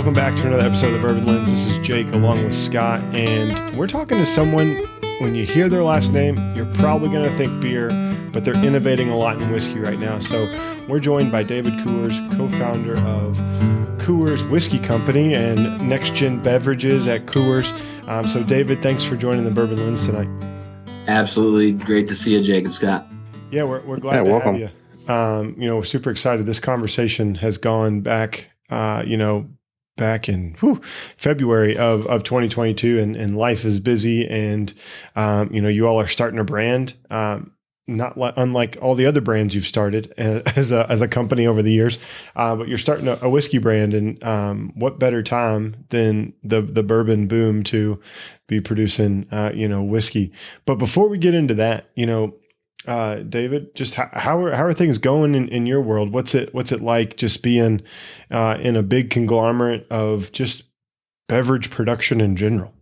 Welcome back to another episode of the Bourbon Lens. This is Jake along with Scott, and we're talking to someone, when you hear their last name, you're probably going to think beer, but they're innovating a lot in whiskey right now. So we're joined by David Coors, co-founder of Coors Whiskey Company and Next Gen Beverages at Coors. So David, thanks for joining the Bourbon Lens tonight. Absolutely. Great to see you, Jake and Scott. Yeah, we're glad to have you. We're super excited. This conversation has gone back, back in February of 2022, and life is busy, and you all are starting a brand, unlike all the other brands you've started as a company over the years, but you're starting a whiskey brand, and what better time than the bourbon boom to be producing whiskey. But before we get into that, David, just how are things going in your world? What's it like just being in a big conglomerate of just beverage production in general?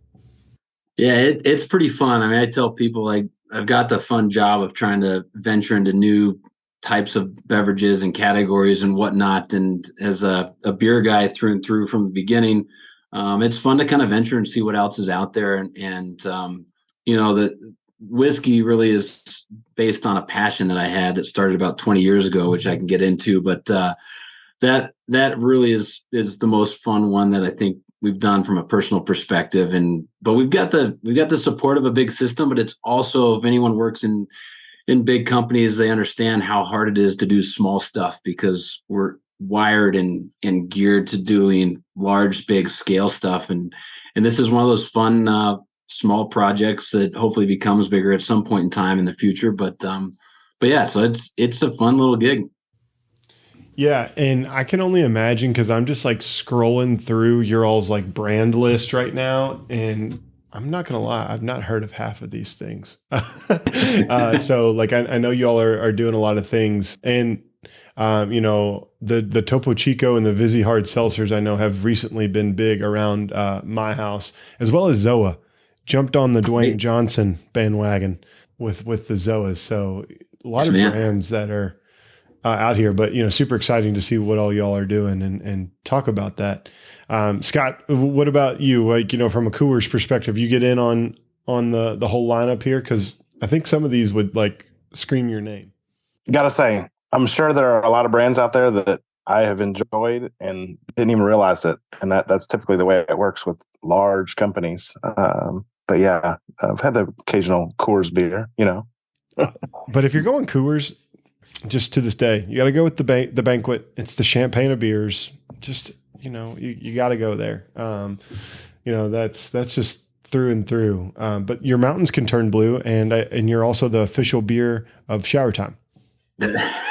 Yeah, it's pretty fun. I mean, I tell people I've got the fun job of trying to venture into new types of beverages and categories and whatnot. And as a beer guy through and through from the beginning, it's fun to kind of venture and see what else is out there. And the whiskey really is based on a passion that I had that started about 20 years ago, which I can get into, but that really is the most fun one that I think we've done from a personal perspective. But we've got the support of a big system, but it's also, if anyone works in big companies, they understand how hard it is to do small stuff because we're wired and geared to doing large, big scale stuff. And this is one of those fun, small projects that hopefully becomes bigger at some point in time in the future. But yeah, so it's a fun little gig. Yeah. And I can only imagine, cause I'm just like scrolling through your all's like brand list right now. And I'm not going to lie, I've not heard of half of these things. So like, I know y'all are doing a lot of things, and the Topo Chico and the Vizzy Hard Seltzers I know have recently been big around my house, as well as Zoa. Jumped on the Dwayne Johnson bandwagon with the Zoas. So a lot of brands that are out here, but super exciting to see what all y'all are doing and talk about that. Scott, what about you? Like, from a Coors perspective, you get in on the whole lineup here? Cause I think some of these would like scream your name. Gotta say, I'm sure there are a lot of brands out there that I have enjoyed and didn't even realize it. And that's typically the way it works with large companies. But yeah, I've had the occasional Coors beer, But if you're going Coors, just to this day, you got to go with the banquet. It's the champagne of beers. Just, you got to go there. That's just through and through. But your mountains can turn blue, and you're also the official beer of Shower Time. Yes,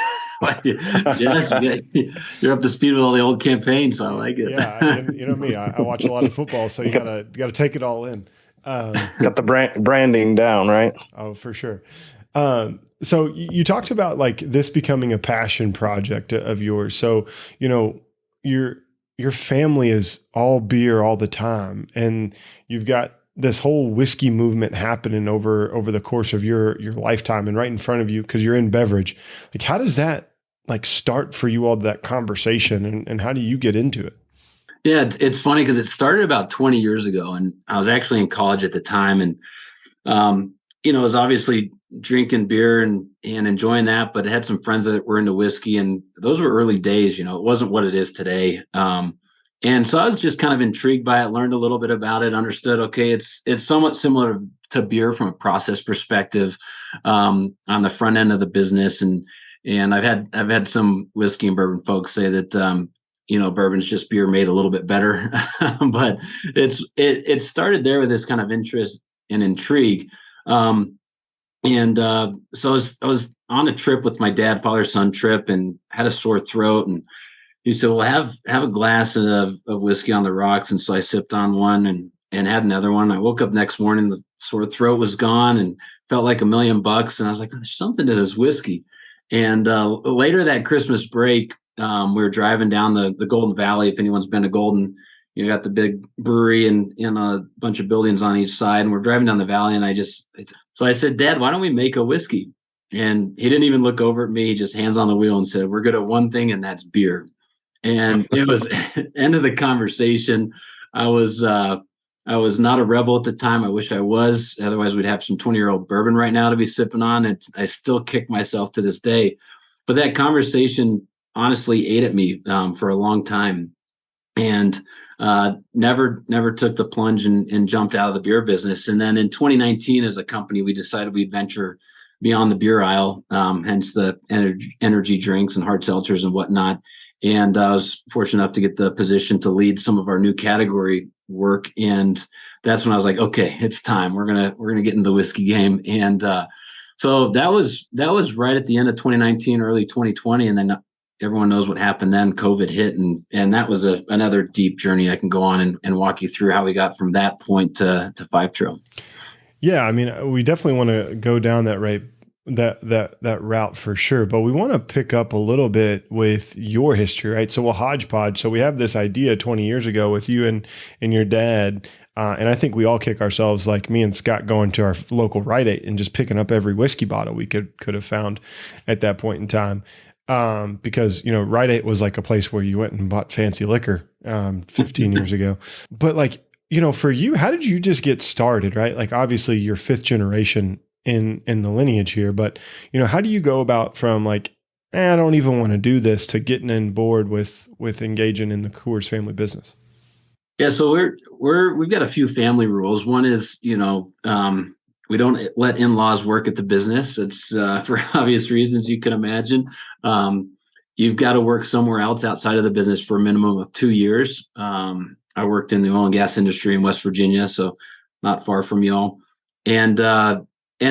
you're up to speed with all the old campaigns, so I like it. Yeah, and you know me, I watch a lot of football, so you gotta take it all in. Got the branding down, right? Oh, for sure. So you talked about like this becoming a passion project of yours. So, your family is all beer all the time, and you've got this whole whiskey movement happening over the course of your lifetime and right in front of you, because you're in beverage. Like, how does that like start for you all, that conversation, and how do you get into it? Yeah, it's funny because it started about 20 years ago, and I was actually in college at the time, and I was obviously drinking beer and enjoying that, but I had some friends that were into whiskey, and those were early days. It wasn't what it is today. And so I was just kind of intrigued by it, learned a little bit about it, understood, okay, it's somewhat similar to beer from a process perspective on the front end of the business. And I've had some whiskey and bourbon folks say that bourbon's just beer made a little bit better, but it started there with this kind of interest and intrigue. So I was on a trip with my dad, father-son trip, and had a sore throat, and he said, well, have a glass of whiskey on the rocks. And so I sipped on one and had another one. I woke up next morning, the sore throat was gone and felt like $1,000,000. And I was like, there's something to this whiskey. And later that Christmas break, we were driving down the Golden Valley. If anyone's been to Golden, you got the big brewery and a bunch of buildings on each side. And we're driving down the valley. And so I said, Dad, why don't we make a whiskey? And he didn't even look over at me. He just hands on the wheel and said, we're good at one thing, and that's beer. And it was end of the conversation. I was not a rebel at the time. I wish I was. Otherwise, we'd have some 20-year-old bourbon right now to be sipping on. And I still kick myself to this day. But that conversation honestly ate at me for a long time, and never took the plunge and jumped out of the beer business. And then in 2019, as a company, we decided we'd venture beyond the beer aisle, hence the energy drinks and hard seltzers and whatnot. And I was fortunate enough to get the position to lead some of our new category work. And that's when I was like, okay, it's time. We're gonna get in the whiskey game. And so that was right at the end of 2019, early 2020, and then everyone knows what happened then. COVID hit, and that was another deep journey I can go on and walk you through how we got from that point to Five Trail. Yeah, I mean, we definitely want to go down that route for sure, but we want to pick up a little bit with your history, right? So we'll hodgepodge. So we have this idea 20 years ago with you and your dad, and I think we all kick ourselves, like me and Scott going to our local Rite Aid and just picking up every whiskey bottle we could have found at that point in time. Because, Rite Aid was like a place where you went and bought fancy liquor 15 years ago. But like, for you, how did you just get started, right? Like obviously you're fifth generation in the lineage here, but how do you go about from like, I don't even want to do this to getting on board with engaging in the Coors family business? Yeah, so we've got a few family rules. One is, we don't let in-laws work at the business. It's for obvious reasons you can imagine. You've got to work somewhere else outside of the business for a minimum of 2 years. I worked in the oil and gas industry in West Virginia, so not far from y'all. And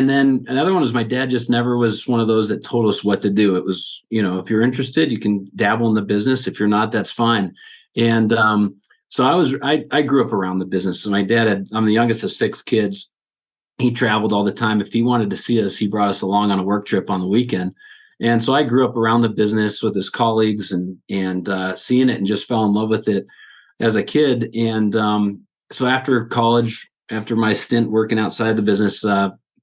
then another one is my dad just never was one of those that told us what to do. It was, if you're interested, you can dabble in the business. If you're not, that's fine. And so I grew up around the business. So my dad I'm the youngest of 6 kids. He traveled all the time. If he wanted to see us, he brought us along on a work trip on the weekend. And so I grew up around the business with his colleagues and seeing it, and just fell in love with it as a kid. And so after college, after my stint working outside the business,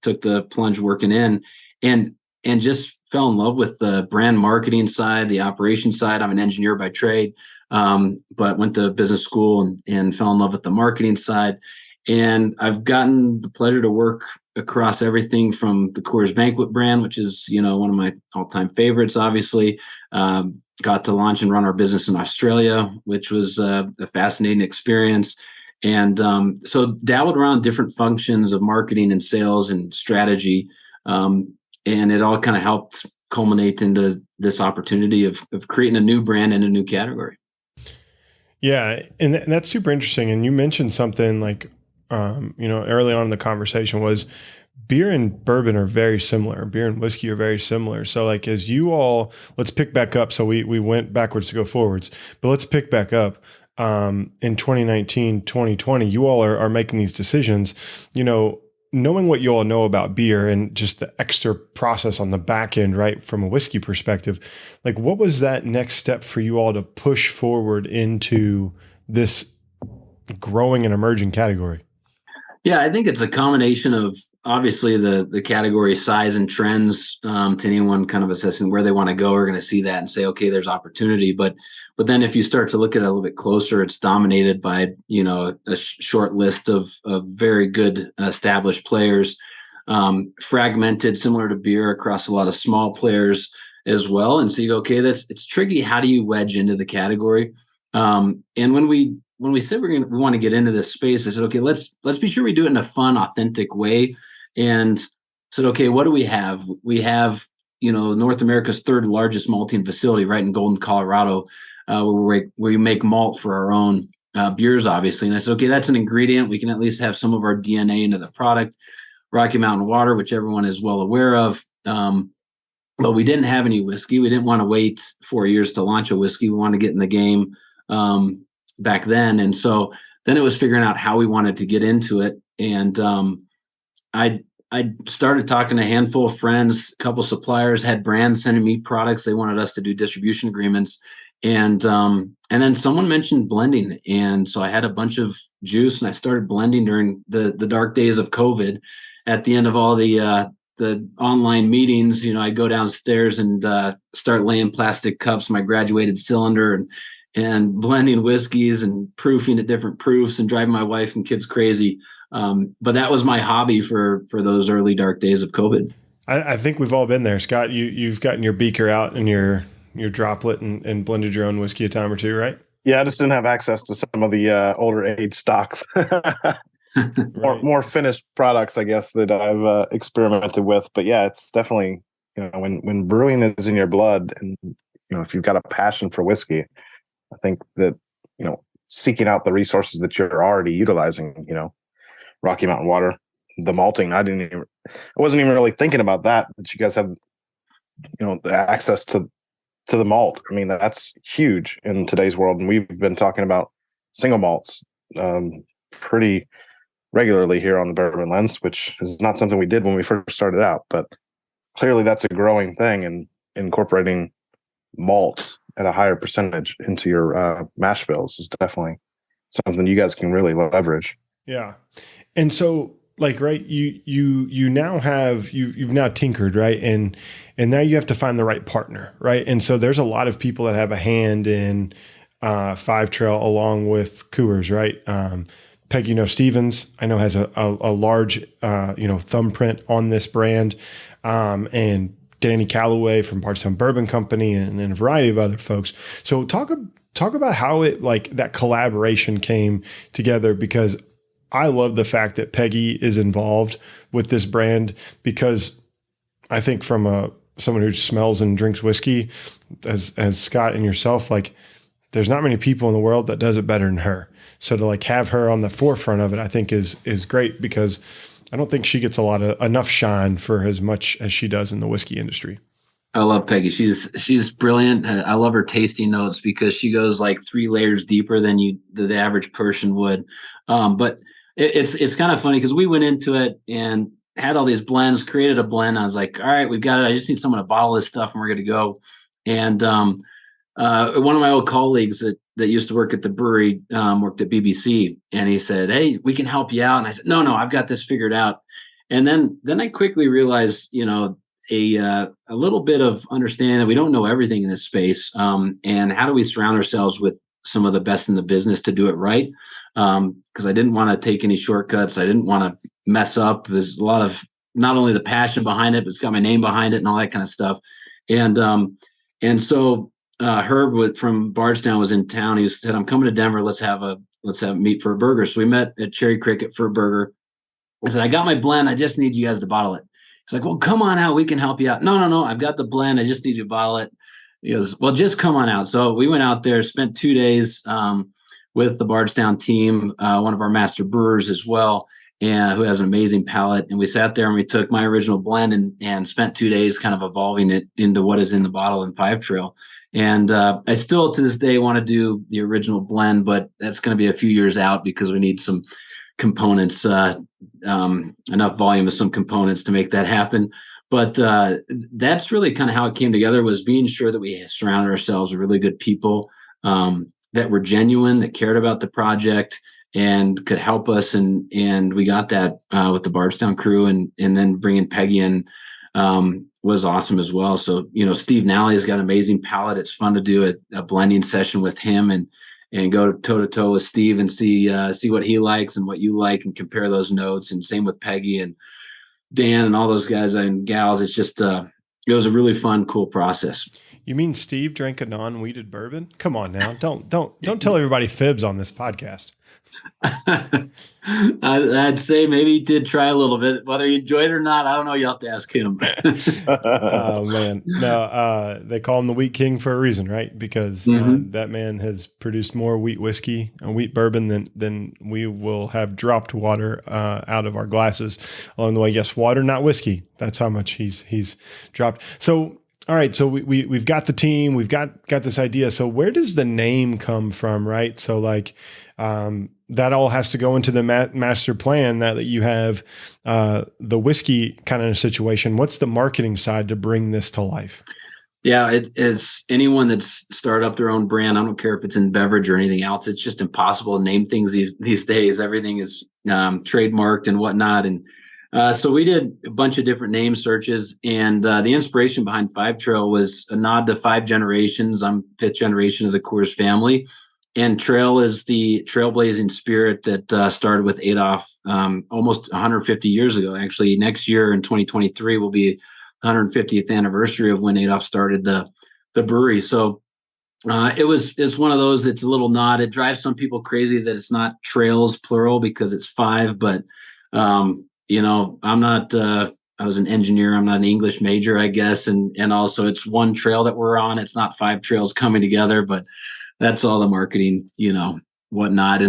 took the plunge working in, and just fell in love with the brand marketing side, the operations side. I'm an engineer by trade, but went to business school and fell in love with the marketing side. And I've gotten the pleasure to work across everything from the Coors Banquet brand, which is, one of my all-time favorites, obviously. Got to launch and run our business in Australia, which was a fascinating experience. And so dabbled around different functions of marketing and sales and strategy. And it all kind of helped culminate into this opportunity of creating a new brand and a new category. Yeah. And that's super interesting. And you mentioned something like, early on in the conversation was beer and bourbon are very similar. Beer and whiskey are very similar. So like, as you all, let's pick back up. So we went backwards to go forwards, but let's pick back up. In 2019, 2020, you all are making these decisions, knowing what you all know about beer and just the extra process on the back end, right? From a whiskey perspective, like what was that next step for you all to push forward into this growing and emerging category? Yeah, I think it's a combination of obviously the category size and trends. To anyone kind of assessing where they want to go, we're going to see that and say, okay, there's opportunity. But then if you start to look at it a little bit closer, it's dominated by a short list of very good established players, fragmented, similar to beer, across a lot of small players as well. And so you go, okay, it's tricky. How do you wedge into the category? And when we said we want to get into this space, I said, okay, let's be sure we do it in a fun, authentic way. And said, okay, what do we have? We have, North America's 3rd largest malting facility right in Golden, Colorado, where we make malt for our own beers, obviously. And I said, okay, that's an ingredient. We can at least have some of our DNA into the product. Rocky Mountain water, which everyone is well aware of. But we didn't have any whiskey. We didn't want to wait 4 years to launch a whiskey. We wanted to get in the game back then. And so then it was figuring out how we wanted to get into it. And I started talking to a handful of friends, a couple suppliers had brands sending me products. They wanted us to do distribution agreements. And then someone mentioned blending. And so I had a bunch of juice and I started blending during the dark days of COVID at the end of all the the online meetings, I'd go downstairs and start laying plastic cups, my graduated cylinder, and blending whiskeys and proofing at different proofs and driving my wife and kids crazy. But that was my hobby for those early dark days of COVID. I think we've all been there, Scott. You've gotten your beaker out and your droplet and blended your own whiskey a time or two, right? Yeah, I just didn't have access to some of the older age stocks. Right. More finished products, I guess, that I've experimented with. But yeah, it's definitely, when brewing is in your blood, and if you've got a passion for whiskey, I think that seeking out the resources that you're already utilizing, Rocky Mountain water, the malting. I wasn't even really thinking about that you guys have, the access to the malt. I mean, that's huge in today's world. And we've been talking about single malts pretty regularly here on the Bourbon Lens, which is not something we did when we first started out, but clearly that's a growing thing, and incorporating malt at a higher percentage into your mash bills is definitely something you guys can really leverage. Yeah. And so, like, right, you now have, you've now tinkered, right? And now you have to find the right partner, right? And so there's a lot of people that have a hand in Five Trail along with Coors, right? Peggy Stevens, I know, has a large, thumbprint on this brand. And Danny Calloway from Bardstown Bourbon Company, and a variety of other folks. So talk about how it, like, that collaboration came together, because I love the fact that Peggy is involved with this brand, because I think from someone who smells and drinks whiskey, as Scott and yourself, like, there's not many people in the world that does it better than her. So to, like, have her on the forefront of it, I think is great, because I don't think she gets enough shine for as much as she does in the whiskey industry. I love Peggy. She's brilliant. I love her tasting notes, because she goes like 3 layers deeper than the average person would. But it's kind of funny, because we went into it and had all these blends, created a blend. I was like, all right, we've got it. I just need someone to bottle this stuff and we're going to go. And one of my old colleagues that used to work at the brewery worked at BBC, and he said, "Hey, we can help you out." And I said, "No, I've got this figured out." And then I quickly realized, a little bit of understanding that we don't know everything in this space, and how do we surround ourselves with some of the best in the business to do it right? Because I didn't want to take any shortcuts. I didn't want to mess up. There's a lot of not only the passion behind it, but it's got my name behind it and all that kind of stuff. And so Herb from Bardstown was in town. He said, "I'm coming to Denver. Let's have a meet for a burger." So we met at Cherry Cricket for a burger. I said, "I got my blend. I just need you guys to bottle it." He's like, "Well, come on out. We can help you out." No. I've got the blend. I just need you to bottle it. He goes, "Well, just come on out." So we went out there, spent 2 days with the Bardstown team, one of our master brewers as well, and who has an amazing palate. And we sat there and we took my original blend and spent 2 days kind of evolving it into what is in the bottle in Five Trail. And I still to this day want to do the original blend, but that's going to be a few years out, because we need some components, enough volume of some components to make that happen. But that's really kind of how it came together, was being sure that we surrounded ourselves with really good people that were genuine, that cared about the project and could help us. And we got that with the Bardstown crew, and then bringing Peggy in was awesome as well. So, Steve Nally's got an amazing palate. It's fun to do a blending session with him and go toe to toe with Steve and see what he likes and what you like, and compare those notes. And same with Peggy and Dan and all those guys and gals. It's just, it was a really fun, cool process. You mean Steve drank a non-wheated bourbon? Come on now. Don't tell everybody fibs on this podcast. I'd say maybe he did try a little bit. Whether he enjoyed it or not, I don't know. You have to ask him. Oh man, no. They call him the Wheat King for a reason, right? Because that man has produced more wheat whiskey and wheat bourbon than we will have dropped water out of our glasses along the way. Yes, water, not whiskey. That's how much he's dropped. So. All right, so we've got the team, we've got this idea. So where does the name come from, right? So like that all has to go into the master plan that you have the whiskey kind of situation. What's the marketing side to bring this to life? Yeah, it is. Anyone that's started up their own brand, I don't care if it's in beverage or anything else, it's just impossible to name things these days. Everything is trademarked and whatnot. And So we did a bunch of different name searches, and the inspiration behind Five Trail was a nod to five generations. I'm fifth generation of the Coors family, and Trail is the trailblazing spirit that started with Adolf almost 150 years ago. Actually, next year in 2023 will be 150th anniversary of when Adolf started the brewery. So it's one of those that's a little nod. It drives some people crazy that it's not trails plural because it's five, but I'm not. I was an engineer. I'm not an English major, I guess, and also it's one trail that we're on. It's not five trails coming together, but that's all the marketing, whatnot,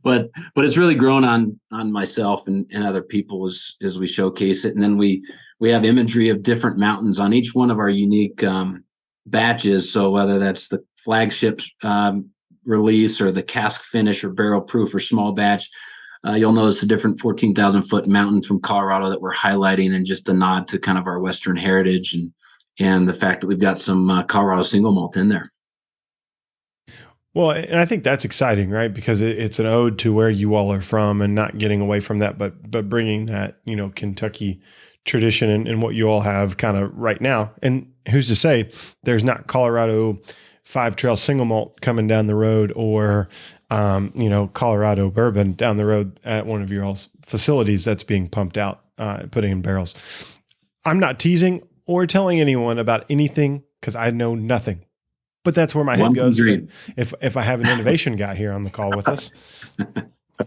but it's really grown on myself and other people as we showcase it, and then we have imagery of different mountains on each one of our unique batches. So whether that's the flagship release or the cask finish or barrel proof or small batch, you'll notice a different 14,000 foot mountain from Colorado that we're highlighting, and just a nod to kind of our Western heritage and the fact that we've got some Colorado single malt in there. Well, and I think that's exciting, right? Because it's an ode to where you all are from, and not getting away from that, but bringing that, Kentucky tradition and what you all have kind of right now. And who's to say there's not Colorado Five Trail single malt coming down the road, or Colorado bourbon down the road at one of your all's facilities that's being pumped out, putting in barrels. I'm not teasing or telling anyone about anything because I know nothing, but that's where my head goes. If I have an innovation guy here on the call with us,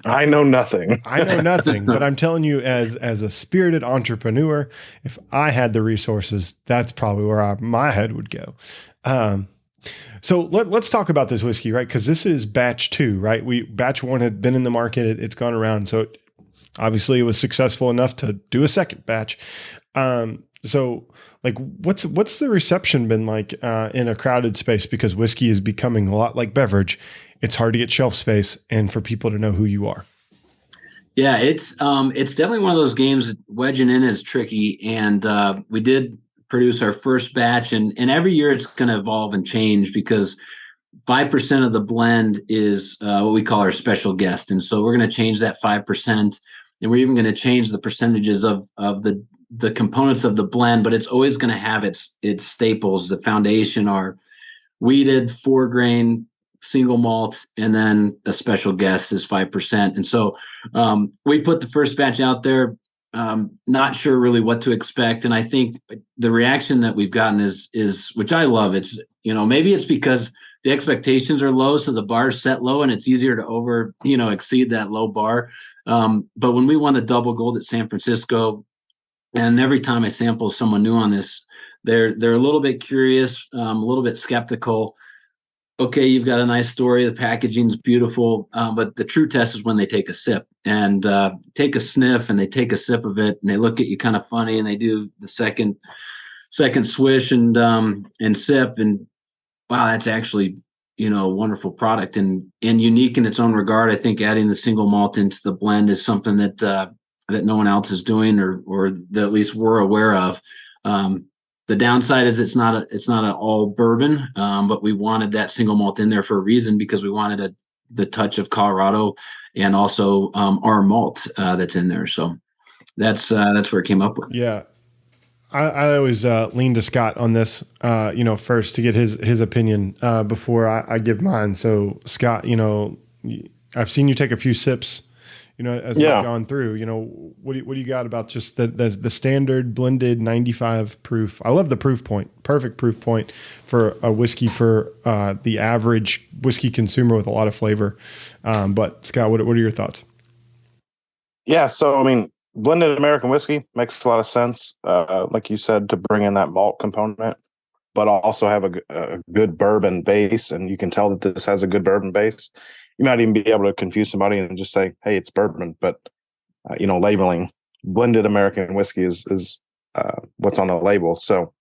I know nothing. I know nothing, but I'm telling you, as a spirited entrepreneur, if I had the resources, that's probably where my head would go. So let's talk about this whiskey, right? Because this is batch 2, right? Batch 1 had been in the market. It's gone around. So obviously it was successful enough to do a second batch. So like what's the reception been like in a crowded space? Because whiskey is becoming a lot like beverage. It's hard to get shelf space and for people to know who you are. Yeah, it's definitely one of those games. Wedging in is tricky. And we did produce our first batch, and every year it's going to evolve and change, because 5% of the blend is what we call our special guest. And so we're going to change that 5%, and we're even going to change the percentages of the components of the blend, but it's always going to have its staples. The foundation are wheated, 4-grain, single malt, and then a special guest is 5%. And so we put the first batch out there, not sure really what to expect. And I think the reaction that we've gotten is which I love. It's, maybe it's because the expectations are low, so the bar is set low and it's easier to exceed that low bar. But when we won the double gold at San Francisco, and every time I sample someone new on this, they're a little bit curious, a little bit skeptical. Okay, you've got a nice story. The packaging's beautiful, but the true test is when they take a sip and take a sniff, and they take a sip of it, and they look at you kind of funny, and they do the second swish and sip, and wow, that's actually a wonderful product and unique in its own regard. I think adding the single malt into the blend is something that no one else is doing, or that at least we're aware of. The downside is it's not an all bourbon, but we wanted that single malt in there for a reason, because we wanted the touch of Colorado and also our malt that's in there. So that's where it came up with. Yeah, I always lean to Scott on this, first to get his opinion before I give mine. So Scott, I've seen you take a few sips. As we've gone through, what do you got about just the standard blended 95 proof? I love the proof point, perfect proof point for a whiskey for the average whiskey consumer with a lot of flavor. But Scott, what are your thoughts? Yeah, so I mean, blended American whiskey makes a lot of sense, like you said, to bring in that malt component, but also have a good bourbon base, and you can tell that this has a good bourbon base. You might even be able to confuse somebody and just say, "Hey, it's bourbon," but labeling blended American whiskey is what's on the label. So,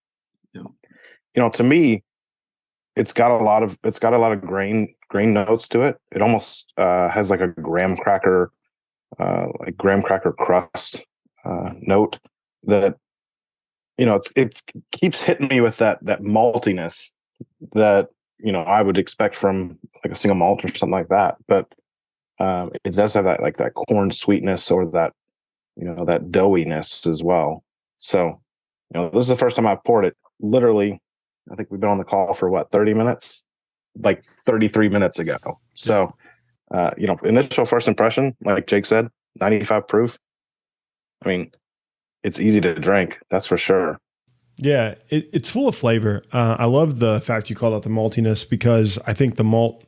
to me, it's got a lot of grain notes to it. It almost has like a graham cracker crust note that it keeps hitting me with that maltiness that I would expect from like a single malt or something like that. But it does have that corn sweetness, or that that doughiness as well. So, this is the first time I've poured it. Literally, I think we've been on the call for 30 minutes, like 33 minutes ago. So, initial first impression, like Jake said, 95 proof. I mean, it's easy to drink. That's for sure. Yeah, it's full of flavor. I love the fact you called out the maltiness, because I think the malt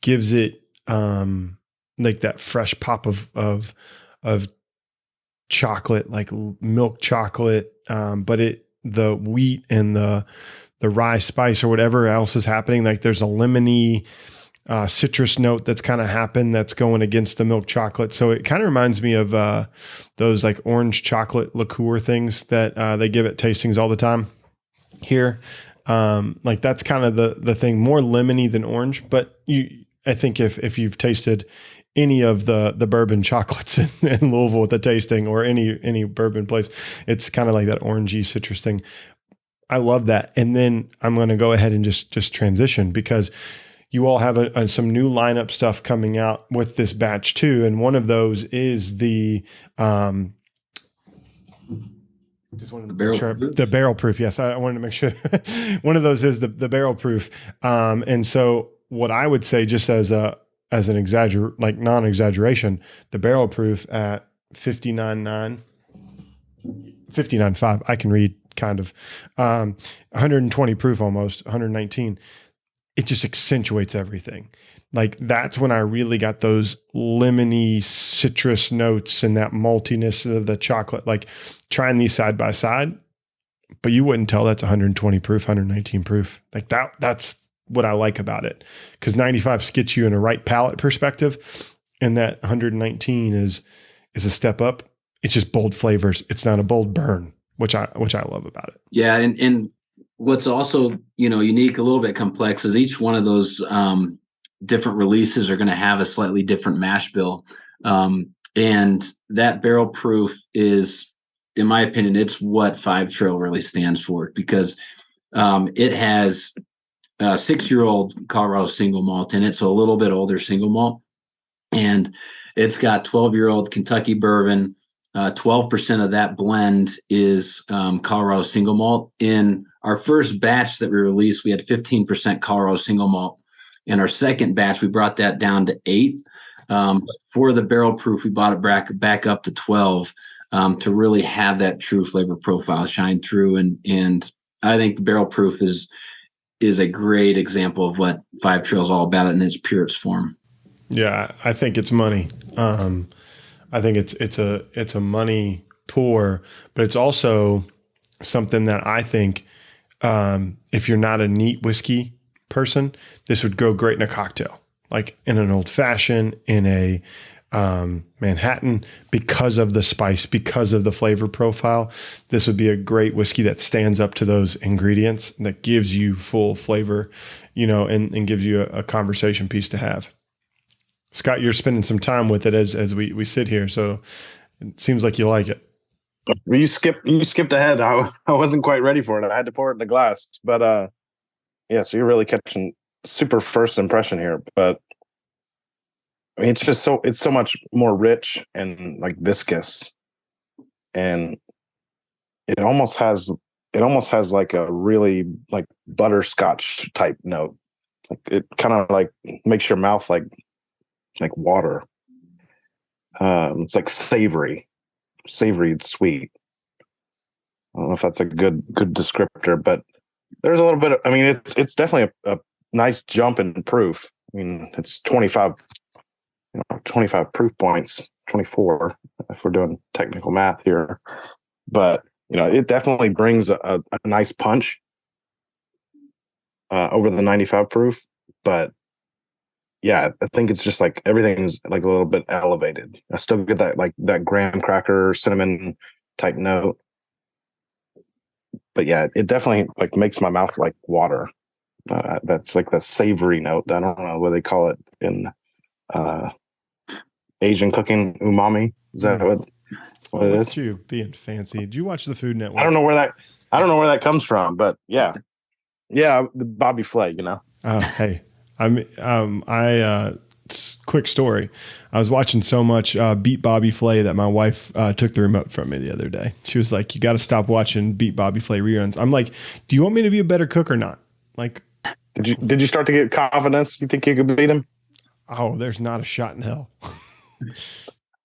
gives it like that fresh pop of chocolate, like milk chocolate. But the wheat and the rye spice or whatever else is happening, like there's a lemony citrus note that's kind of happened that's going against the milk chocolate. So it kind of reminds me of those like orange chocolate liqueur things that they give at tastings all the time here. Like that's kind of the thing, more lemony than orange. But I think if you've tasted any of the bourbon chocolates in Louisville at the tasting, or any bourbon place, it's kind of like that orangey citrus thing. I love that. And then I'm going to go ahead and just transition, because you all have some new lineup stuff coming out with this batch too. And one of those is the barrel proof. Yes, I wanted to make sure one of those is the barrel proof. And so what I would say, just as an non-exaggeration, the barrel proof at 59.9, 59.5, I can read kind of, 120 proof, almost 119. It just accentuates everything. Like that's when I really got those lemony citrus notes and that maltiness of the chocolate, like trying these side by side, but you wouldn't tell that's 120 proof, 119 proof. Like that's what I like about it. Cause 95 gets you in a right palate perspective. And that 119 is a step up. It's just bold flavors. It's not a bold burn, which I love about it. Yeah. And what's also, unique, a little bit complex, is each one of those different releases are going to have a slightly different mash bill. And that barrel proof is, in my opinion, it's what Five Trail really stands for, because it has a 6-year-old Colorado single malt in it. So a little bit older single malt. And it's got 12-year-old Kentucky bourbon. 12% of that blend is Colorado single malt. In our first batch that we released, we had 15% Colorado single malt. In our second batch, we brought that down to 8. For the barrel proof, we brought it back up to 12 to really have that true flavor profile shine through. And I think the barrel proof is a great example of what Five Trail is all about in its purest form. Yeah, I think it's money. I think it's a money pour, but it's also something that I think if you're not a neat whiskey person, this would go great in a cocktail, like in an old fashioned, in a Manhattan, because of the spice, because of the flavor profile. This would be a great whiskey that stands up to those ingredients, that gives you full flavor, and gives you a conversation piece to have. Scott, you're spending some time with it as we sit here, so it seems like you like it. You skipped ahead. I wasn't quite ready for it. I had to pour it in a glass, but yeah. So you're really catching super first impression here. But I mean, it's so much more rich and like viscous, and it almost has like a really like butterscotch type note. Like it kind of like makes your mouth like water. It's like savory and sweet. I don't know if that's a good descriptor, but there's a little bit of, I mean, it's definitely a nice jump in proof. I mean, it's 25 proof points, 24 if we're doing technical math here. But, it definitely brings a nice punch over the 95 proof. But yeah, I think it's just like everything's like a little bit elevated. I still get that graham cracker cinnamon type note. But yeah, it definitely like makes my mouth like water. That's like the savory note. I don't know what they call it in Asian cooking, umami. Is that what it is? You being fancy. Did you watch the Food Network? I don't know where that comes from, but yeah, the Bobby Flay. Oh, hey. I it's quick story. I was watching so much Beat Bobby Flay that my wife took the remote from me the other day. She was like, "You got to stop watching Beat Bobby Flay reruns." I'm like, "Do you want me to be a better cook or not?" Like, did you start to get confidence? You think you could beat him? oh, there's not a shot in hell.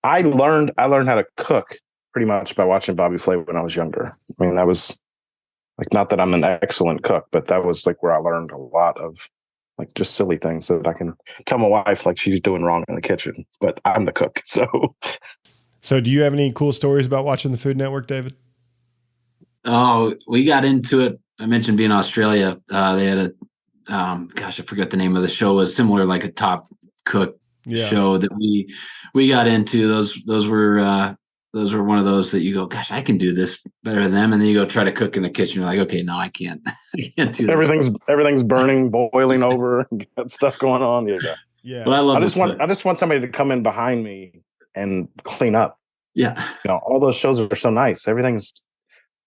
I learned how to cook pretty much by watching Bobby Flay when I was younger. I mean, that was like, not that I'm an excellent cook, but that was like where I learned a lot of like just silly things that I can tell my wife like she's doing wrong in the kitchen, but I'm the cook. So do you have any cool stories about watching the Food Network, David? Oh, we got into it. I mentioned being in Australia. They had a, I forget the name of the show. It was similar, like a top cook show that we got into. Those were one of those that you go, gosh, I can do this better than them. And then you go try to cook in the kitchen. You're like, okay, no, I can't. I can't do this. Everything's burning, boiling over, got stuff going on. Yeah. But I just want somebody to come in behind me and clean up. Yeah. All those shows are so nice. Everything's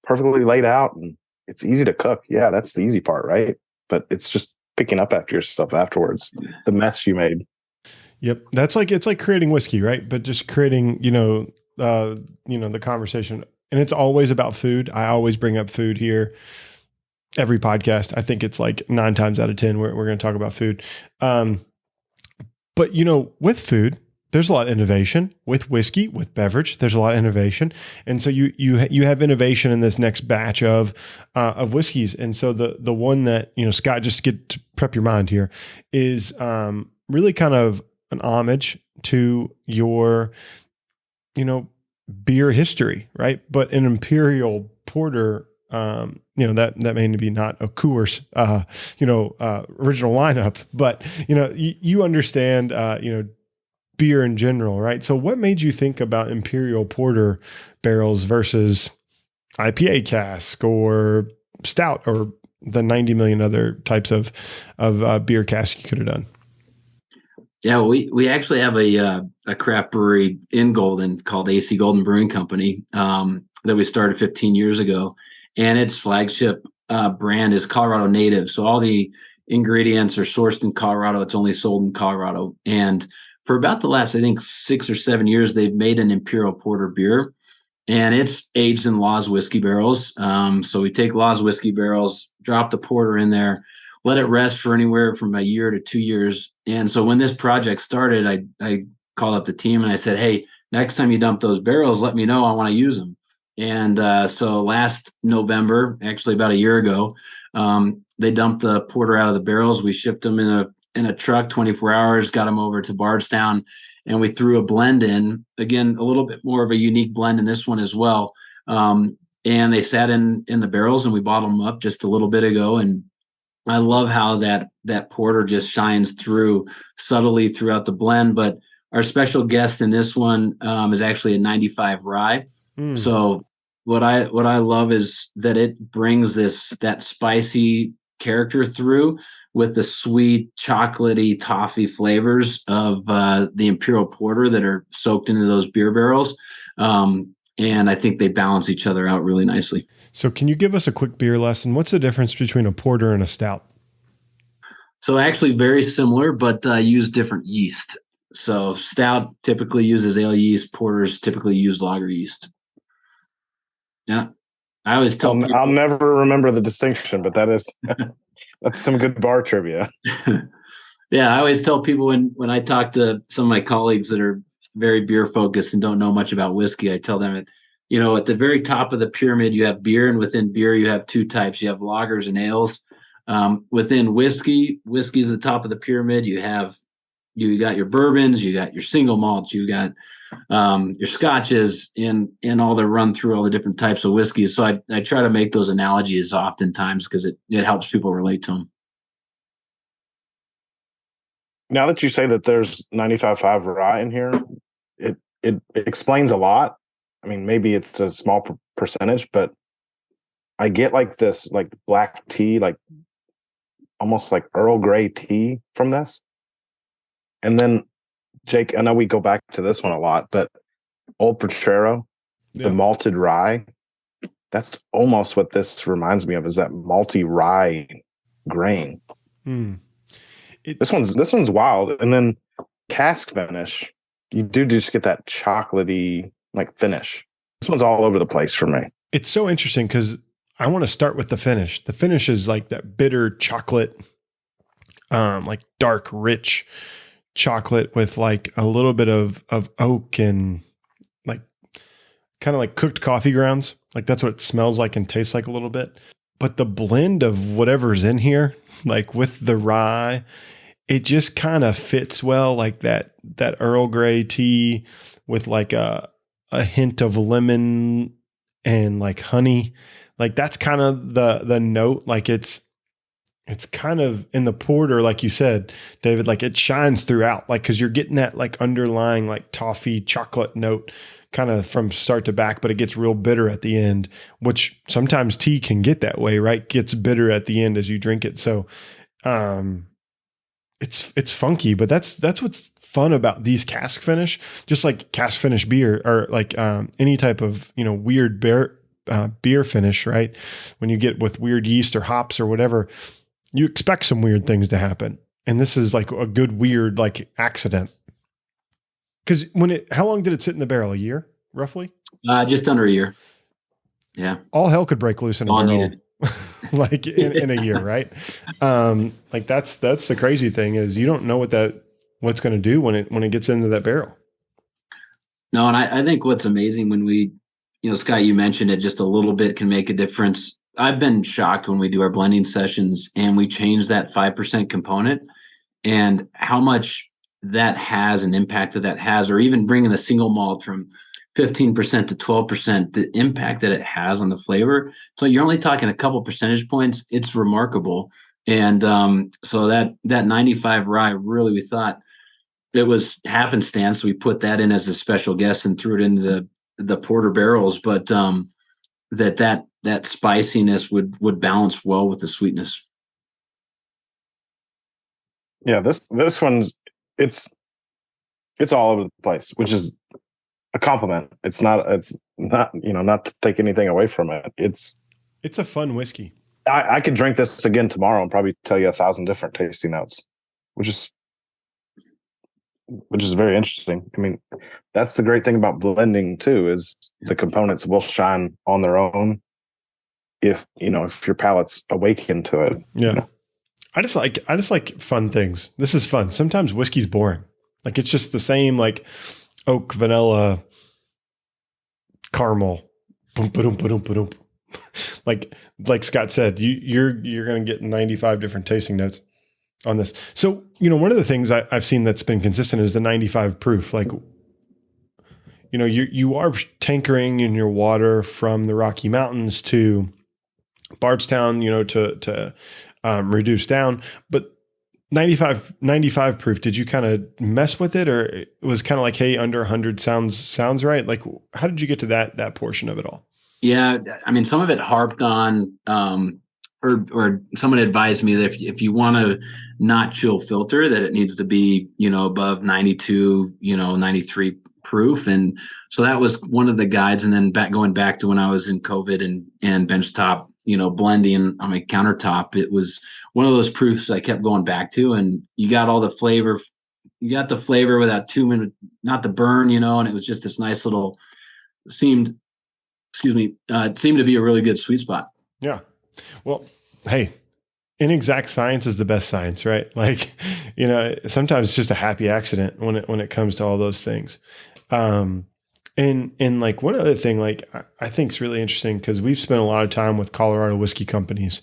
perfectly laid out and it's easy to cook. Yeah, that's the easy part, right? But it's just picking up after yourself afterwards. The mess you made. Yep. It's like creating whiskey, right? But just creating, the conversation. And it's always about food. I always bring up food here. Every podcast, I think it's like 9 times out of 10, we're going to talk about food. But with food, there's a lot of innovation. With whiskey, with beverage, there's a lot of innovation. And so you have innovation in this next batch of whiskeys. And so the one that, Scott, just get to prep your mind here, is really kind of an homage to your, beer history, right? But an imperial porter, that may be not a Coors, original lineup, but you understand, beer in general, right? So what made you think about imperial porter barrels versus IPA cask or stout or the 90 million other types of beer cask you could have done? Yeah, we actually have a craft brewery in Golden called AC Golden Brewing Company that we started 15 years ago, and its flagship brand is Colorado Native. So all the ingredients are sourced in Colorado. It's only sold in Colorado, and for about the last, I think, 6 or 7 years, they've made an imperial porter beer, and it's aged in Law's whiskey barrels. So we take Law's whiskey barrels, drop the porter in there, let it rest for anywhere from a year to 2 years. And so when this project started, I called up the team and I said, hey, next time you dump those barrels, let me know. I want to use them. And so last November, actually about a year ago, they dumped the porter out of the barrels. We shipped them in a truck, 24 hours, got them over to Bardstown, and we threw a blend in. Again, a little bit more of a unique blend in this one as well. And they sat in the barrels, and we bottled them up just a little bit ago. And I love how that porter just shines through subtly throughout the blend. But our special guest in this one is actually a 95 rye. So what I love is that it brings that spicy character through with the sweet, chocolatey, toffee flavors of the imperial porter that are soaked into those beer barrels. And I think they balance each other out really nicely. So can you give us a quick beer lesson? What's the difference between a porter and a stout? So actually very similar, but use different yeast. So stout typically uses ale yeast. Porters typically use lager yeast. Yeah. I always tell people, I'll never remember the distinction, but that's some good bar trivia. Yeah. I always tell people when I talk to some of my colleagues that are very beer focused and don't know much about whiskey, I tell them that, at the very top of the pyramid, you have beer, and within beer, you have two types. You have lagers and ales. Within whiskey is the top of the pyramid. You got your bourbons, you got your single malts, you got your scotches, and all the run through all the different types of whiskeys. So I try to make those analogies oftentimes because it helps people relate to them. Now that you say that there's 95.5 rye in here, it explains a lot. I mean, maybe it's a small percentage, but I get like this, like black tea, like almost like Earl Grey tea from this. And then, Jake, I know we go back to this one a lot, but Old Potrero, the malted rye, that's almost what this reminds me of, is that malty rye grain. This one's wild. And then cask finish, you do just get that chocolatey like finish. This one's all over the place for me. It's so interesting because I want to start with the finish. The finish is like that bitter chocolate, like dark, rich chocolate with like a little bit of oak and like kind of like cooked coffee grounds. Like that's what it smells like and tastes like a little bit. But the blend of whatever's in here, like with the rye, it just kind of fits well, like that Earl Grey tea with like a hint of lemon and like honey. Like that's kind of the note. Like it's kind of in the porter, like you said, David, like it shines throughout, like, cause you're getting that like underlying like toffee chocolate note kind of from start to back, but it gets real bitter at the end, which sometimes tea can get that way, right? Gets bitter at the end as you drink it. So, it's funky, but that's what's fun about these cask finish, just like cask finish beer or like, any type of, weird beer finish, right? When you get with weird yeast or hops or whatever, you expect some weird things to happen. And this is like a good, weird, like accident. Cause how long did it sit in the barrel? A year, roughly? Just under a year. Yeah. All hell could break loose in a All barrel. needed. Like in a year, right? Like that's the crazy thing is you don't know what it's going to do when it gets into that barrel. No, and I think what's amazing when we, Scott, you mentioned it, just a little bit can make a difference. I've been shocked when we do our blending sessions and we change that 5% component and how much that has an impact that has, or even bringing the single malt from 15% to 12%, the impact that it has on the flavor. So you're only talking a couple percentage points. It's remarkable. And so that 95 rye, really, we thought it was happenstance. We put that in as a special guest and threw it into the porter barrels, but that spiciness would balance well with the sweetness. Yeah, this one's it's all over the place, which is a compliment. It's not not to take anything away from it. It's a fun whiskey. I could drink this again tomorrow and probably tell you 1,000 different tasting notes, which is very interesting. I mean, that's the great thing about blending too, is the components will shine on their own if your palate's awakened to it. Yeah. I just like fun things. This is fun. Sometimes whiskey's boring. Like it's just the same, like oak, vanilla, caramel. Boom, ba-dum, ba-dum, ba-dum. Like Scott said, you're going to get 95 different tasting notes on this. So, one of the things I've seen that's been consistent is the 95 proof. Like, you are tankering in your water from the Rocky Mountains to Bardstown, to reduce down, but 95 proof, did you kind of mess with it, or it was kind of like, hey, under 100 sounds right? Like, how did you get to that portion of it all? Yeah. I mean, some of it harped on, or someone advised me that if you want to not chill filter, that it needs to be, above 92, 93 proof. And so that was one of the guides. And then going back to when I was in COVID and benchtop, blending on my countertop, it was one of those proofs I kept going back to, and you got all the flavor. You got the flavor without 2 minutes, not the burn, and it was just this nice little it seemed to be a really good sweet spot. Yeah. Well, hey, inexact science is the best science, right? Like, sometimes it's just a happy accident when it comes to all those things. And like one other thing, like I think is really interesting because we've spent a lot of time with Colorado whiskey companies.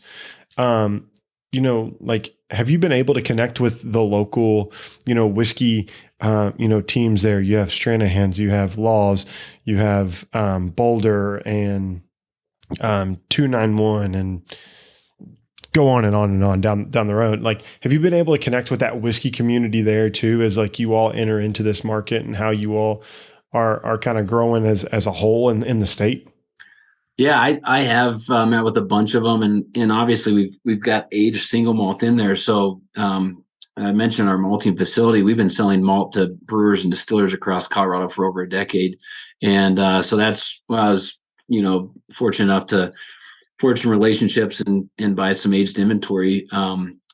Like, have you been able to connect with the local, whiskey, teams there? You have Stranahan's, you have Laws, you have Boulder and 291 and go on and on and on down the road. Like, have you been able to connect with that whiskey community there too, as like you all enter into this market and how you all are kind of growing as a whole in the state? Yeah, I have met with a bunch of them, and obviously we've got aged single malt in there. So I mentioned our malting facility. We've been selling malt to brewers and distillers across Colorado for over a decade, and so that's I was fortunate enough to forge some relationships and buy some aged inventory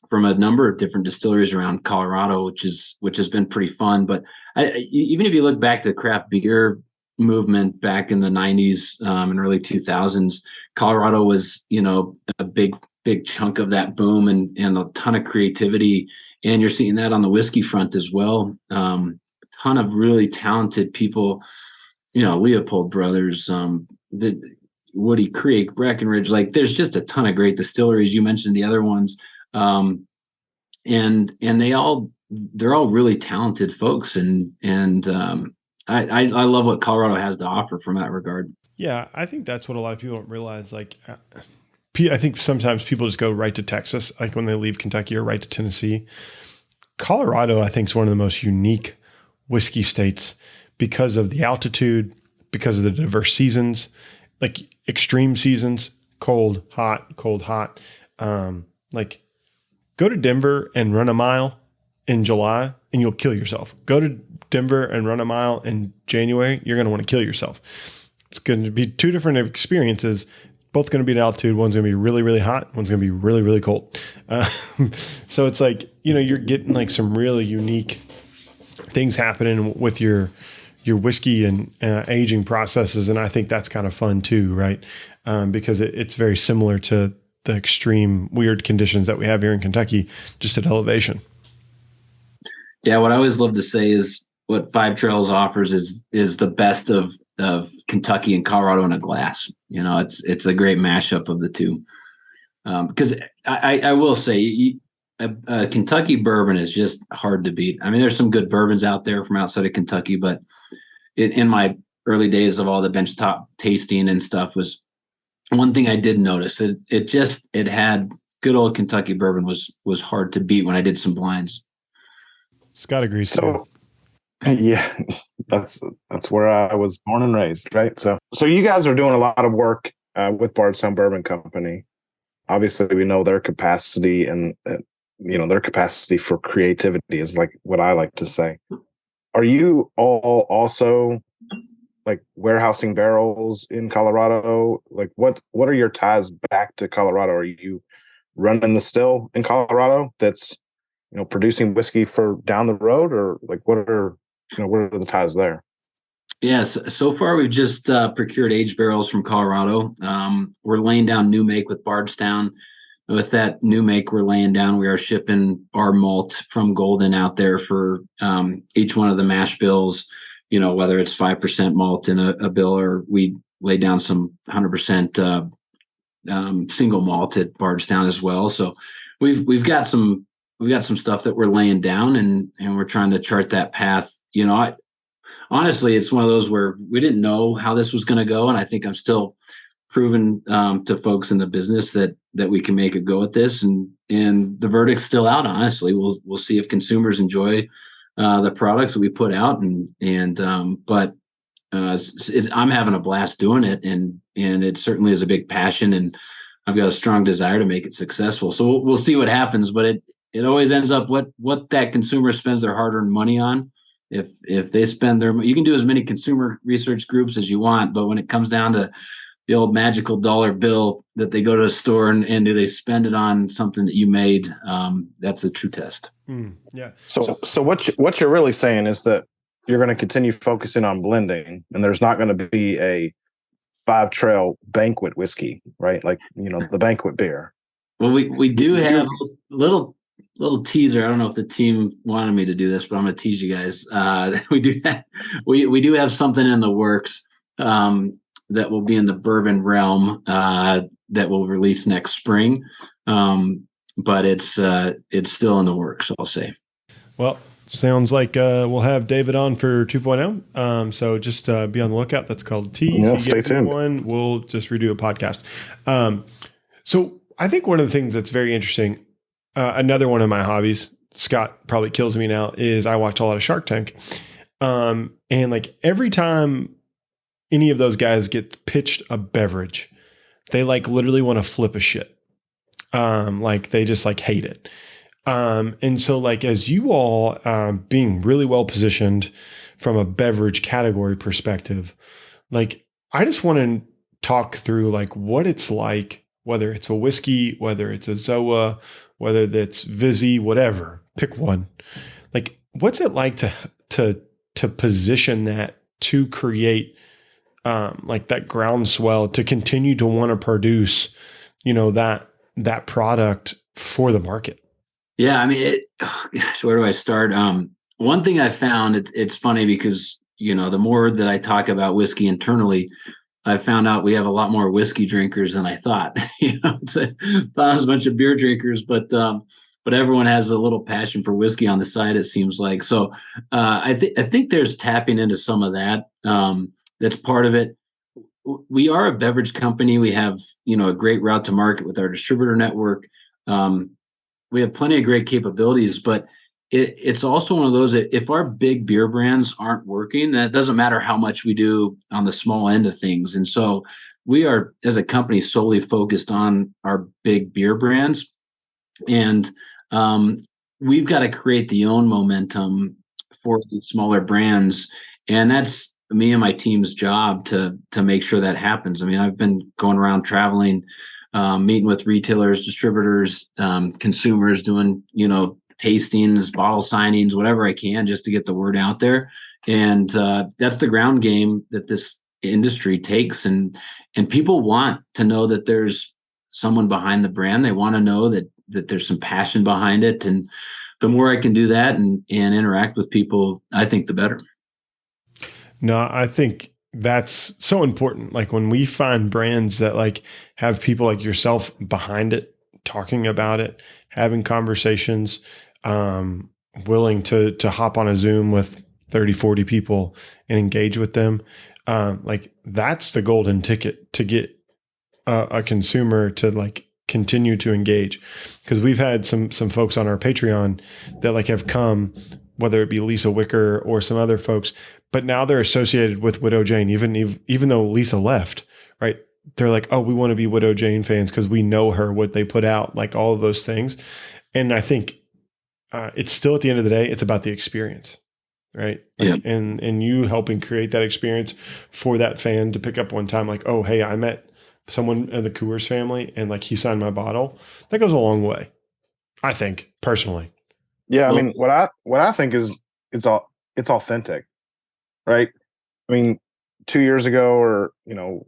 from a number of different distilleries around Colorado, which has been pretty fun. But even if you look back to the craft beer movement back in the 90s and early 2000s, Colorado was, a big chunk of that boom and a ton of creativity. And you're seeing that on the whiskey front as well. A ton of really talented people, Leopold Brothers, the Woody Creek, Breckenridge, like there's just a ton of great distilleries. You mentioned the other ones. And they're all really talented folks. And I love what Colorado has to offer from that regard. Yeah. I think that's what a lot of people don't realize. Like, I think sometimes people just go right to Texas, like when they leave Kentucky, or right to Tennessee. Colorado, I think, is one of the most unique whiskey states because of the altitude, because of the diverse seasons, like extreme seasons, cold, hot. Like, go to Denver and run a mile in July and you'll kill yourself. Go to Denver and run a mile in January, you're going to want to kill yourself. It's going to be two different experiences, both going to be at altitude. One's going to be really, really hot. One's going to be really, really cold. So it's like, you're getting like some really unique things happening with your whiskey and aging processes. And I think that's kind of fun too, right? Because it's very similar to the extreme weird conditions that we have here in Kentucky, just at elevation. Yeah. What I always love to say is what Five Trails offers is the best of Kentucky and Colorado in a glass. It's a great mashup of the two. Because I will say a Kentucky bourbon is just hard to beat. I mean, there's some good bourbons out there from outside of Kentucky, but in my early days of all the benchtop tasting and stuff, was one thing I did notice. It had good old Kentucky bourbon was hard to beat when I did some blinds. Scott agrees. So, yeah, that's where I was born and raised, right? So you guys are doing a lot of work with Bardstown Bourbon Company. Obviously, we know their capacity and their capacity for creativity is like what I like to say. Are you all also like warehousing barrels in Colorado? Like what are your ties back to Colorado? Are you running the still in Colorado that's producing whiskey for down the road, or like what are the ties there? Yes. So far, we've just procured aged barrels from Colorado. We're laying down new make with Bardstown. With that new make we're laying down, we are shipping our malt from Golden out there for each one of the mash bills, whether it's 5% malt in a bill, or we lay down some 100% single malt at Bardstown as well. So we've got some stuff that we're laying down, and we're trying to chart that path. Honestly, it's one of those where we didn't know how this was going to go. And I think I'm still proving to folks in the business that we can make a go at this, and the verdict's still out. Honestly, we'll see if consumers enjoy the products that we put out, but I'm having a blast doing it, and it certainly is a big passion, and I've got a strong desire to make it successful. So we'll see what happens, but it always ends up what that consumer spends their hard-earned money on. If they spend you can do as many consumer research groups as you want, but when it comes down to the old magical dollar bill that they go to a store and do they spend it on something that you made, that's a true test. Yeah. So what you're really saying is that you're going to continue focusing on blending, and there's not going to be a Five Trail banquet whiskey, right? Like, the banquet beer. Well, we do have a little teaser. I don't know if the team wanted me to do this, but I'm going to tease you guys. We do have something in the works that will be in the bourbon realm that will release next spring. But it's still in the works, I'll say. Well, sounds like we'll have David on for 2.0. So just be on the lookout. That's called Tease. Yeah, stay tuned. We'll just redo a podcast. So I think one of the things that's very interesting, another one of my hobbies, Scott probably kills me now, is I watch a lot of Shark Tank. And like every time any of those guys get pitched a beverage, they like literally want to flip a shit. Like they just like hate it. And so like, as you all, being really well positioned from a beverage category perspective, like I just want to talk through like what it's like whether it's a whiskey, whether it's a Zoa, whether that's Vizzy, whatever, pick one. Like, what's it like to position that, to create like that groundswell to continue to want to produce, that product for the market? Yeah, I mean, gosh, where do I start? One thing I found, it's funny because, the more that I talk about whiskey internally, I found out we have a lot more whiskey drinkers than I thought. It's a bunch of beer drinkers, but everyone has a little passion for whiskey on the side, it seems like. So I think there's tapping into some of that. That's part of it. We are a beverage company. We have, a great route to market with our distributor network. We have plenty of great capabilities, but it's also one of those that if our big beer brands aren't working, that doesn't matter how much we do on the small end of things. And so we are, as a company, solely focused on our big beer brands. And we've got to create the own momentum for the smaller brands. And that's me and my team's job to make sure that happens. I mean, I've been going around traveling, meeting with retailers, distributors, consumers, doing, tastings, bottle signings, whatever I can, just to get the word out there. And that's the ground game that this industry takes. And people want to know that there's someone behind the brand. They want to know that there's some passion behind it. And the more I can do that and interact with people, I think the better. No, I think that's so important. Like when we find brands that like have people like yourself behind it, talking about it, having conversations, willing to hop on a Zoom with 30, 40 people and engage with them. Like that's the golden ticket to get a consumer to like continue to engage. Because we've had some folks on our Patreon that like have come, whether it be Lisa Wicker or some other folks, but now they're associated with Widow Jane, even though Lisa left, right? They're like, oh, we want to be Widow Jane fans because we know her, what they put out, like all of those things. And I think it's still, at the end of the day, it's about the experience, right? Like, Yeah. and you helping create that experience for that fan to pick up one time, like, oh, hey, I met someone in the Coors family and like he signed my bottle. That goes a long way, I think, personally. Yeah, I mean, what I think is it's authentic, right? I mean, 2 years ago or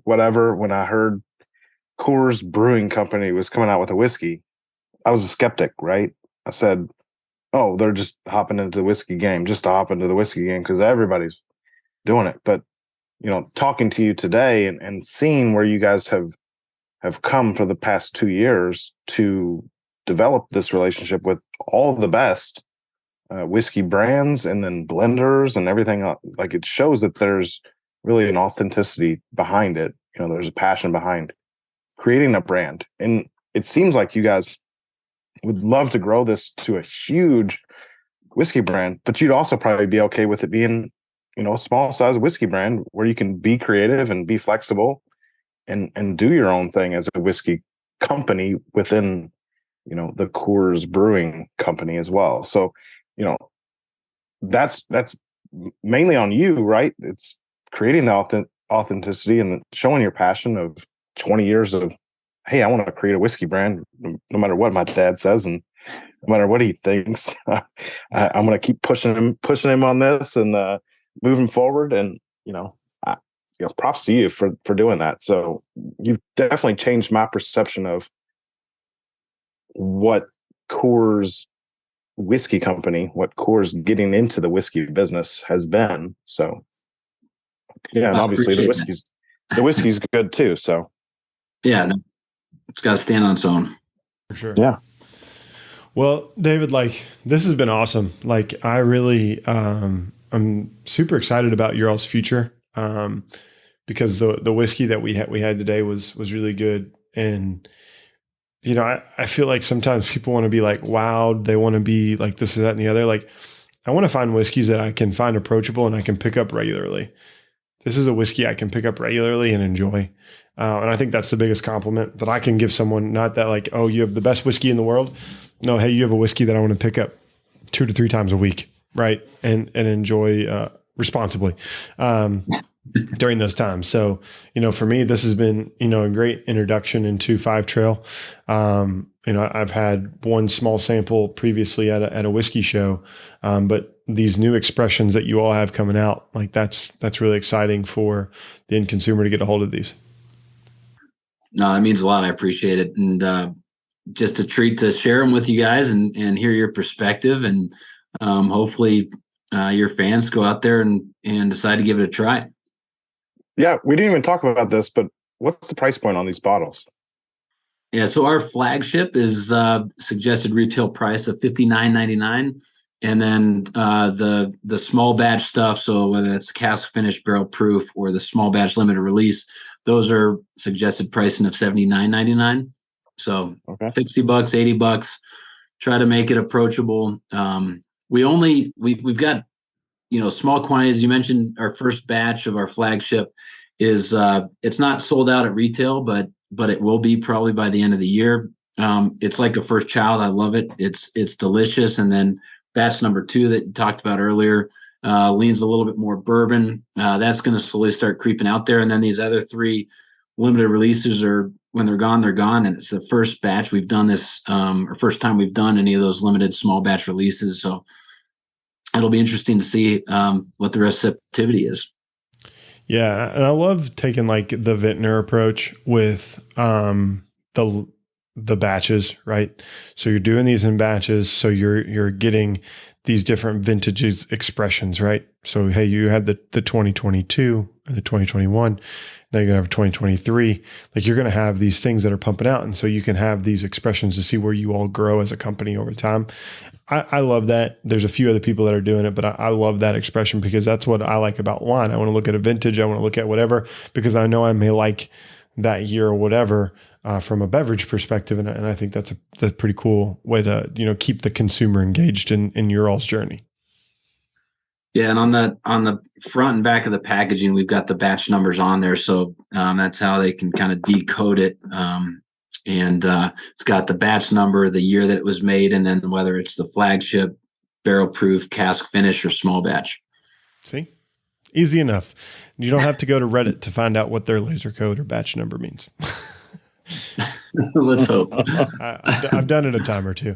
whatever, when I heard Coors Brewing Company was coming out with a whiskey, I was a skeptic, right? I said, "Oh, they're just hopping into the whiskey game, just to hop into the whiskey game because everybody's doing it." But talking to you today and seeing where you guys have come for the past 2 years to develop this relationship with all the best whiskey brands and then blenders and everything, like it shows that there's really an authenticity behind it. There's a passion behind creating a brand. And it seems like you guys would love to grow this to a huge whiskey brand, but you'd also probably be okay with it being, a small size whiskey brand where you can be creative and be flexible and do your own thing as a whiskey company within, the Coors Brewing Company as well. So, that's mainly on you, right? It's creating the authenticity and showing your passion of 20 years of, hey, I want to create a whiskey brand, no matter what my dad says and no matter what he thinks. I'm going to keep pushing him on this and moving forward. And props to you for doing that. So you've definitely changed my perception of what Coors Whiskey Company, what Coors getting into the whiskey business has been. So yeah, and obviously the whiskey's good too. So yeah, no, it's got to stand on its own. For sure. Yeah. Well, David, like this has been awesome. Like I really, I'm super excited about your all's future because the whiskey that we had today was really good. And I feel like sometimes people want to be like wowed. They want to be like this or that and the other. Like I want to find whiskeys that I can find approachable and I can pick up regularly. This is a whiskey I can pick up regularly and enjoy. And I think that's the biggest compliment that I can give someone. Not that like, oh, you have the best whiskey in the world. No, hey, you have a whiskey that I want to pick up 2 to 3 times a week, right? And enjoy responsibly. during those times. So, for me, this has been, a great introduction into Five Trail. I've had one small sample previously at a whiskey show, but these new expressions that you all have coming out, like that's really exciting for the end consumer to get a hold of these. No, that means a lot. I appreciate it. And just a treat to share them with you guys and hear your perspective. And hopefully your fans go out there and decide to give it a try. Yeah, we didn't even talk about this, but what's the price point on these bottles? Yeah, so our flagship is suggested retail price of $59.99, and then the small batch stuff. So whether it's cask finish, barrel proof, or the small batch limited release, those are suggested pricing of $79.99. So Okay. $60, $80. Try to make it approachable. We've got small quantities. You mentioned our first batch of our flagship is it's not sold out at retail, but it will be probably by the end of the year. It's like a first child. I love it. It's delicious. And then batch number 2 that you talked about earlier leans a little bit more bourbon. That's going to slowly start creeping out there. And then these other 3 limited releases are, when they're gone, they're gone. And it's the first batch we've done this, or first time we've done any of those limited small batch releases. So it'll be interesting to see what the receptivity is. Yeah, and I love taking like the vintner approach with the batches, right? So you're doing these in batches, so you're getting these different vintages expressions, right? So hey, you had the 2022 and the 2021, now you're gonna have 2023. Like you're gonna have these things that are pumping out, and so you can have these expressions to see where you all grow as a company over time. I love that. There's a few other people that are doing it, but I love that expression because that's what I like about wine. I want to look at a vintage. I want to look at whatever, because I know I may like that year or whatever from a beverage perspective. And I think that's a pretty cool way to, keep the consumer engaged in your all's journey. Yeah. And on the front and back of the packaging, we've got the batch numbers on there. So that's how they can kind of decode it. And it's got the batch number, the year that it was made, and then whether it's the flagship, barrel proof, cask finish, or small batch. See? Easy enough. You don't have to go to Reddit to find out what their laser code or batch number means. Let's hope. I've done it a time or two.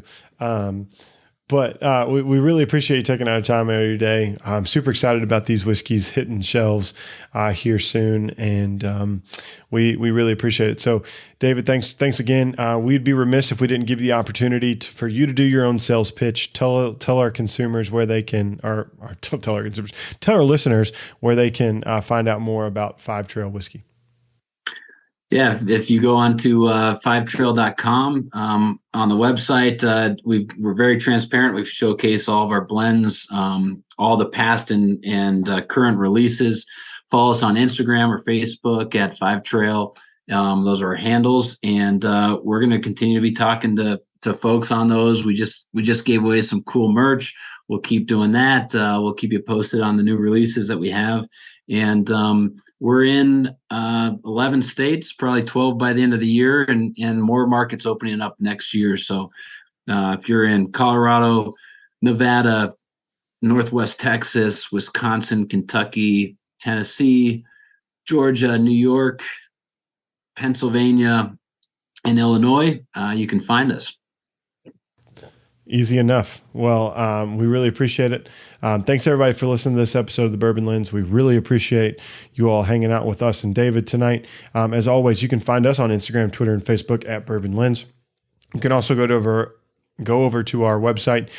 But we really appreciate you taking out time out of your day. I'm super excited about these whiskeys hitting shelves here soon, and we really appreciate it. So, David, thanks again. We'd be remiss if we didn't give you the opportunity for you to do your own sales pitch. Tell our consumers where they can, or tell our consumers, tell our listeners where they can find out more about Five Trail whiskey. Yeah, if you go on to fivetrail.com on the website, we're very transparent. We've showcased all of our blends, all the past and current releases. Follow us on Instagram or Facebook at Five Trail. Those are our handles, and we're going to continue to be talking to folks on those. We just gave away some cool merch. We'll keep doing that. We'll keep you posted on the new releases that we have, and we're in 11 states, probably 12 by the end of the year, and more markets opening up next year. So if you're in Colorado, Nevada, Northwest Texas, Wisconsin, Kentucky, Tennessee, Georgia, New York, Pennsylvania, and Illinois, you can find us. Easy enough. Well, we really appreciate it. Thanks everybody for listening to this episode of the Bourbon Lens. We really appreciate you all hanging out with us and David tonight. As always, you can find us on Instagram, Twitter, and Facebook at Bourbon Lens. You can also go over to our website,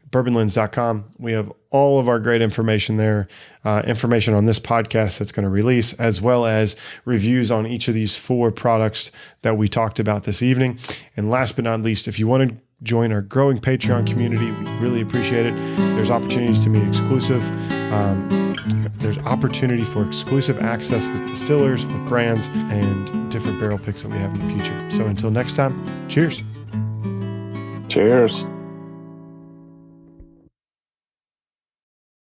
bourbonlens.com. We have all of our great information there, information on this podcast that's going to release, as well as reviews on each of these 4 products that we talked about this evening. And last but not least, if you want to join our growing Patreon community, we really appreciate it. There's opportunities to meet exclusive. There's opportunity for exclusive access with distillers, with brands, and different barrel picks that we have in the future. So until next time, cheers. Cheers.